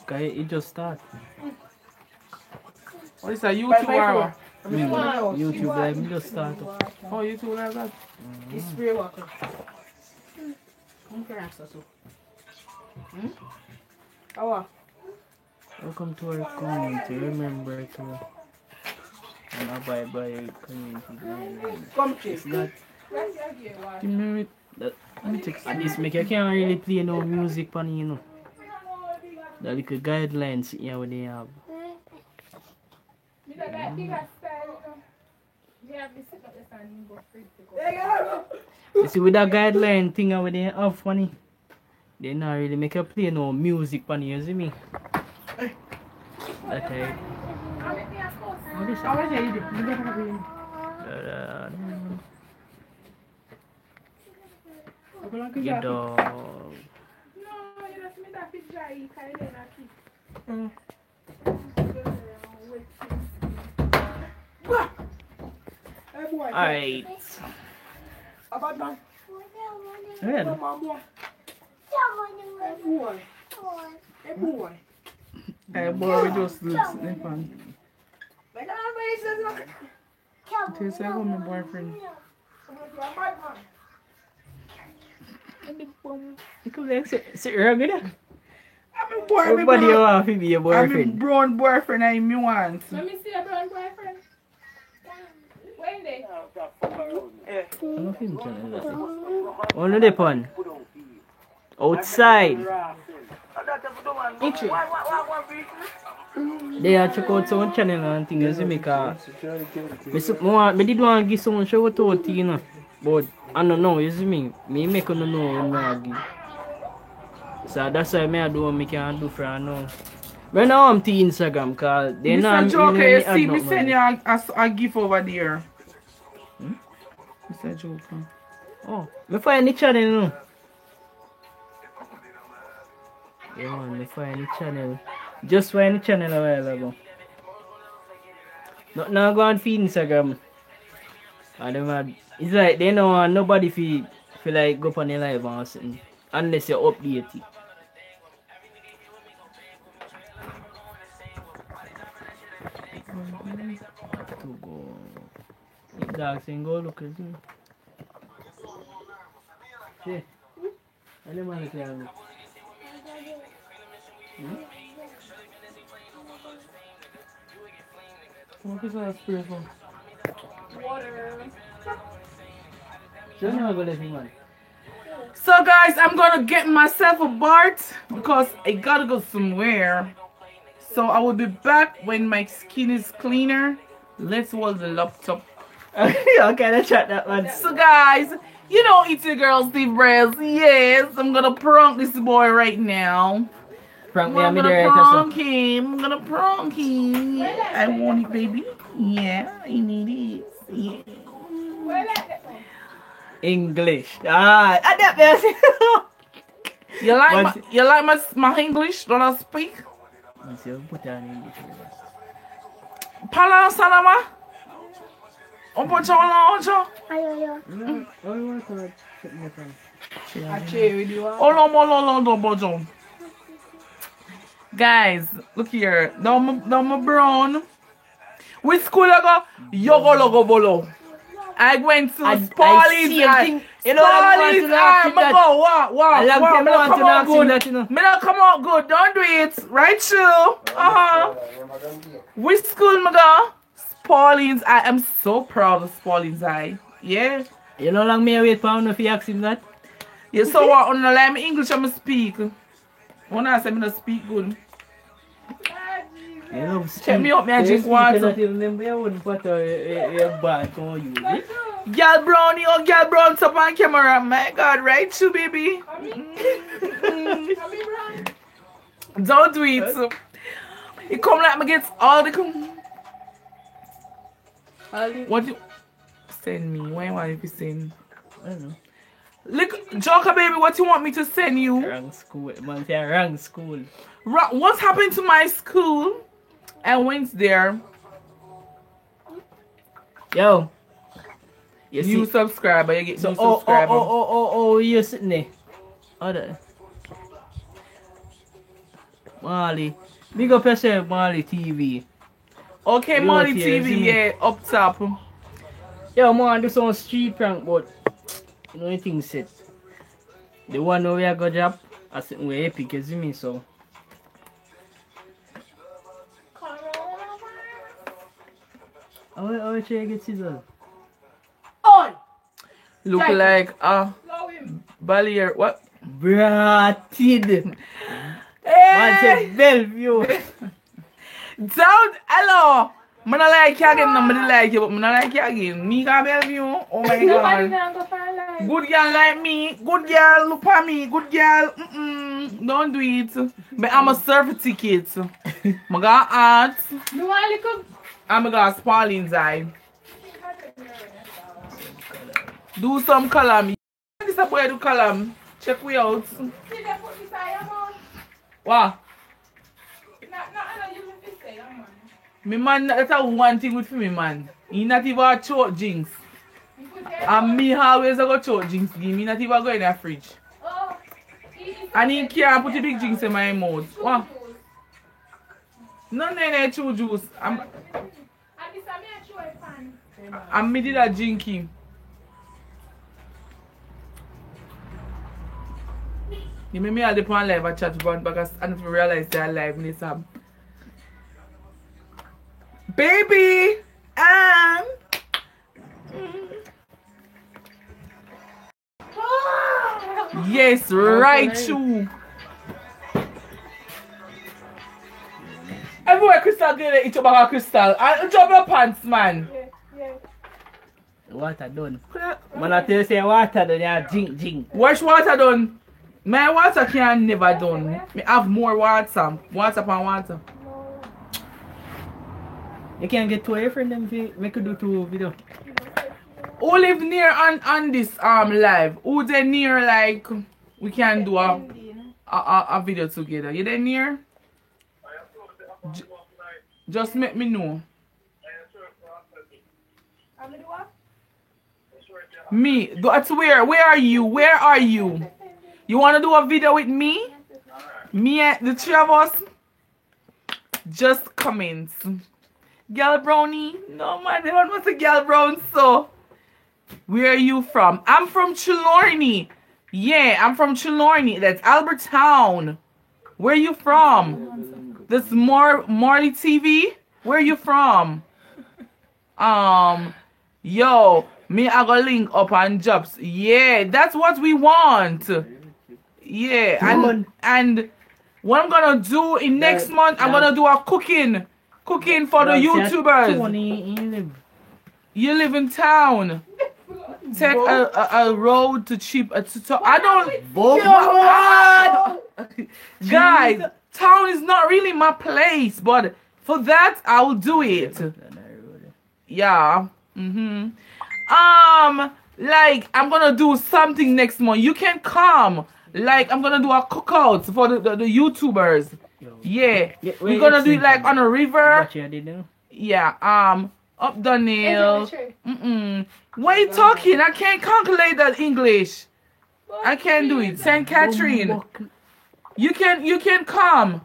Okay, it just start. What is that? YouTube or YouTube live, it just start. Oh, YouTube live that? It's spray water. Oh, Welcome to our community. Remember to abide by your community guidelines. come It's check. not. Remember that. At this make you can't really play no music on you know. The little guidelines here what they have. You see with that guideline thing what they have funny. They not really make you play no music on you see me. That type. What is that? Your dog. Alright. Yeah. Hey, boy, we just sleep on. It is like my boyfriend. You come back, sit around with that. I'm a boy, Everybody want to be your I'm a boyfriend. brown boyfriend I me want. Let me see a brown boyfriend. When they? I'm not film channel that. One of the pun. Outside. They are check out some channel and things you make a. Me did want to give someone show out you know. But I don't know, you see me. Me make you know when I give. So that's why I do what I can do for now. Right now I'm to Instagram because they know Mr. Joker, you see me send you a gift over there. Mr. Joker. Oh, me find the channel now. Yeah man, me find the channel. Just find the channel a while ago. Not go on for Instagram. And them it's like they don't want nobody feel like go up on the live or something. Unless you update it. To go. The dog saying go look at him. See? I don't want to say look. What is that spray for? Water. So guys, I'm gonna get myself a bath because I gotta go somewhere. So I will be back when my skin is cleaner. Let's hold the laptop. Okay, let's chat that one. So guys, you know it's your girl Steve Brez. Yes, I'm gonna prank this boy right now. Prank me, I'm I'm gonna there. prank him. I'm gonna prank him. Yeah, I want it, baby. Yeah, I need it. Yeah. English. Ah, adapt this. You like my English? Don't I speak? Put down English. Parle salama. On peut t'en lancer. Oh no, guys, look here. Now my brown. Which school I go? Yogo logo bolo. I went to Spalding's High. You know Spalding's High. Me go, wow. Me not come out good. Don't do it. Right, true. Which school me go? Spalding's High. I'm so proud of Spalding's High. Yeah. You know long me wait for him if you ask him that? Yeah, so what? On the line, English I'm speak. When I say me not speak good. You know, Check me up, me I drink water. Girl brownie, oh girl brown up on camera. My God, right too, baby. Don't do it. It come like me get all the What you send me? Why you want to send? I don't know. Look, Joker baby, what you want me to send you? Wrong school, man. Wrong school. What's happened to my school? I went there. Yo. You subscriber, you get so, new subscriber. you're sitting there. Oh, Marley. Big up yourself, Marley TV. Okay, You Molly out here, TV, see me? yeah, up top. Yeah, man, do some street prank, but you know anything set. The one where we are going to drop, I said we're epic, you see me, so. How should I get scissors? On! Look Jack. like Blow him. Balier. What? Bratted. Man Hey! said Bellevue. Don't hello. Man, I like you again. I like you, but man, I like you again. Me got Bellevue. Oh my Nobody god. now go for a life. Good girl like me. Good girl. Look at me. Good girl. Don't do it. But I'm a surfer ticket. I got art. You want a little? I'm got Pauline's eye. Do some column. This a boy do column. Check we out. See they put this eye on. What? No, I know you will say, man. Me man, that's a one thing with me man. He not even a choke jinx. You put it And me always a go choke jinx. Me not even go in the fridge. Oh, he is And he can't put the big jinx in my mouth. What? None of that true juice. And this is a true fan. I'm me did a jinky. You make me all the point live a chat about because I don't realize they're live in this baby and yes, right too. Everywhere Crystal get each other Crystal. And drop your pants, man. Yeah. Water done. Man, I tell you, say water done, yeah, jing. Wash water done. My water can never done. Me have more water. Water upon water. You can get two friend them fi make you do two video. Who live near on this live? Who they near like we can do a video together? You there near? Just make me know. Me, that's where are you? Where are you? You wanna do a video with me? Me and the three of us? Just comments. Girl brownie? No man, they want a girl brown, so where are you from? I'm from Trelawney. Yeah, I'm from Trelawney. That's Albertown. Where are you from? This Marley TV? Where are you from? Yo, me I go link up on jobs. Yeah, that's what we want. Yeah, and what I'm gonna do in next month, I'm gonna do a cooking for the YouTubers. You live in town. Take a road to cheap. I don't. Guys, town is not really my place, but for that I will do it. Yeah. Like I'm gonna do something next month. You can come. Like I'm gonna do a cookout for the YouTubers. Yeah. We're gonna do it like on a river. Yeah. Up the nail. What are you talking? I can't calculate that English. I can't do it. St. Catherine. You can come.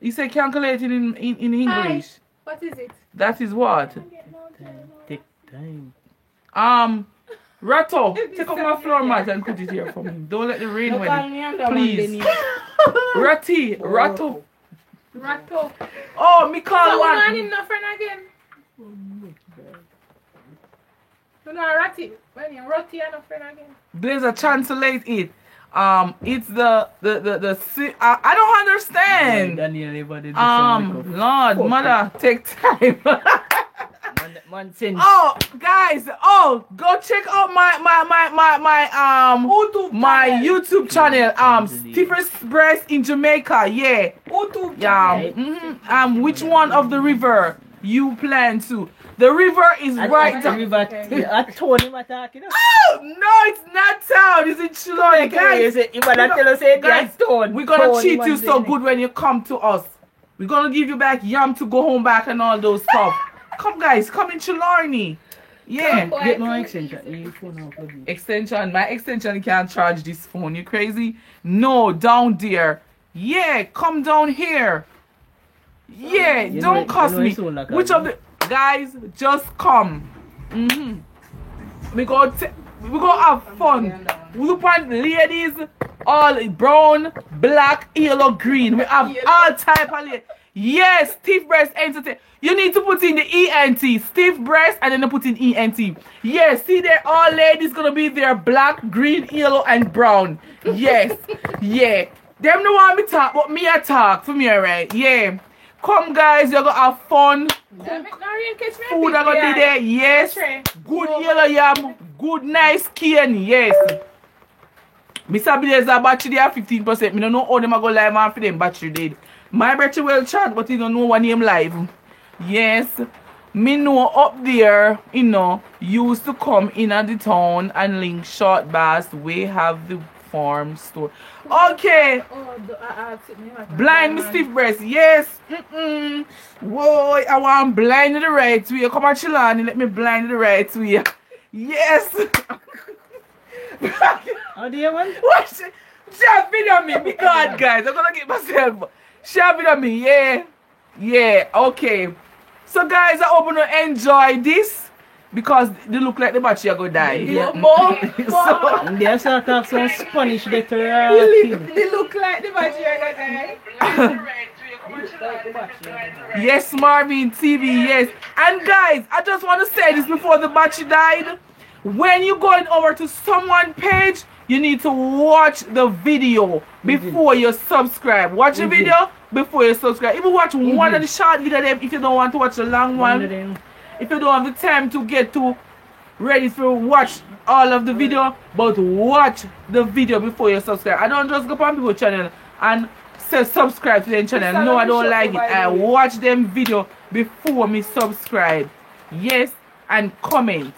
You say calculating in English. What is it? That is what? Take time. Ratto, take up my floor mat and put it here for me. Don't let the rain win. Please. Ratto. Oh, me call So one. you don't need no friend again? You know Ratty? When you Ratty and no friend again? Blazer, translate it. It's the I don't understand. Lord, mother, take time. Oh, guys, go check out my YouTube channel. Stephen's Breast in Jamaica. Yeah. Which one of the river you plan to? The river is right down. Oh no, it's not town. It's in Trelawney, guys. We're gonna treat you so good when you come to us. We're gonna give you back yam to go home back and all those stuff. Come guys, come in Trelawney. Yeah. Get my extension. Your phone now plug in. Extension. My extension can't charge this phone. You crazy? No, down there. Yeah, come down here. Yeah, You don't know, cuss you know me. it's all like Which that, of the guys just come? We go have fun. We look at ladies, all brown, black, yellow, green. We have all type of ladies. Yes, stiff breast entertain. You need to put in the ENT, stiff breast, and then you put in ENT. Yes, see there, all ladies gonna be there, black, green, yellow, and brown. Yes, yeah. Them don't want me talk, but me I talk for me, alright? Yeah. Come guys, you're gonna have fun. Food are gonna be there, yes. Good yellow yam, good nice cane, yes. Mr. There's a battery there 15%. Me don't know how them are gonna live man for them battery dead. My battery will charge, but he don't know what name live. Yes. Me know up there, you know, used to come in at the town and link short bass. We have the farm store. Okay. Blind me stiff breast. Yes. Whoa, I want blind the right way. Come on, Chilani, let me blind the right way. Yes. How do you want? What? Share video me. Be God, guys. I'm gonna get myself. Share video me. Yeah. Yeah. Okay. So, guys, I hope you enjoy this because they look like the battery are gonna die. Yeah. So, And they start talk some Spanish later. They look like the battery are gonna die. yes, Marvin TV. Yes. And guys, I just want to say this before the battery died. When you're going over to someone page, you need to watch the video before you subscribe. Watch the video before you subscribe. Even watch one of the short video them if you don't want to watch the long one. If you don't have the time to get to ready to watch all of the video, but watch the video before you subscribe. I don't just go on people's channel and say subscribe to their channel. No, I don't like it. I watch them video before me subscribe. Yes, and comment.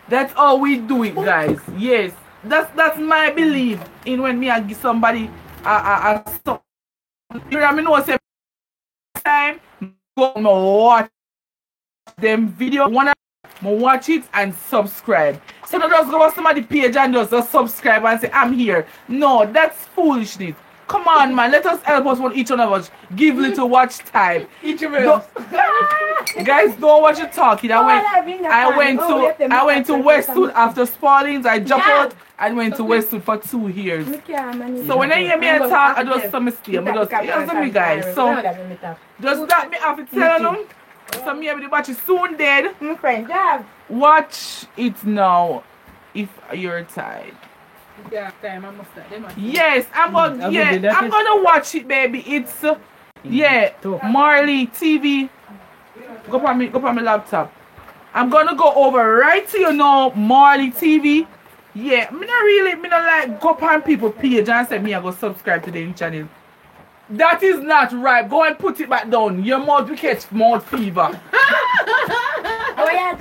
That's how we do it, guys. Yes, that's my belief in when me I give somebody a stuff. You know, I mean, no say time go watch them video. Wanna watch it and subscribe. So don't just go on somebody's page and just subscribe and say I'm here. No, that's foolishness. Come on, man. Let us help us one each one of us. Give little watch time. Guys, don't watch you talking. I went to Westwood after Spaldings. I jumped out and went to Westwood for 2 years. So when I hear me talk, I just some mistake. I just listen me, guys. So just that me have to tell them. So me the watch is soon dead. Watch it now if you're tired. Yes, I'm gonna watch it, baby. It's Marley TV. Go on my laptop. I'm gonna go over right to Marley TV. Yeah, me not like go on people page and say me I go subscribe to the channel. That is not right. Go and put it back down. Your mouth will catch mouth fever. Oh yeah,